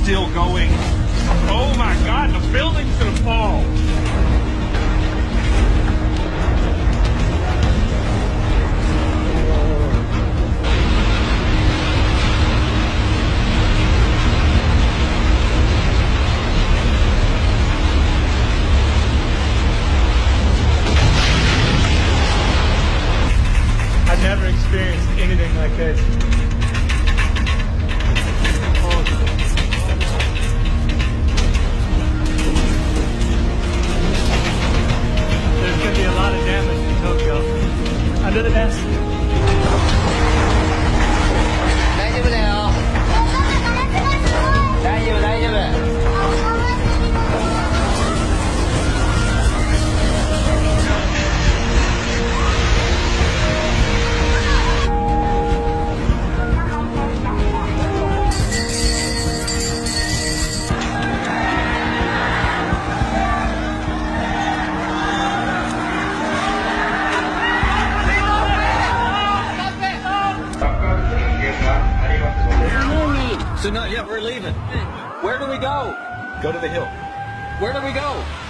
still going. Oh my God, the building's gonna fall. I've never experienced anything like this. There's going to be a lot of damage in Tokyo. Under the desk. 大丈夫だよ。大丈夫大丈夫。So no, yeah, we're leaving. Where do we go? Go to the hill. Where do we go?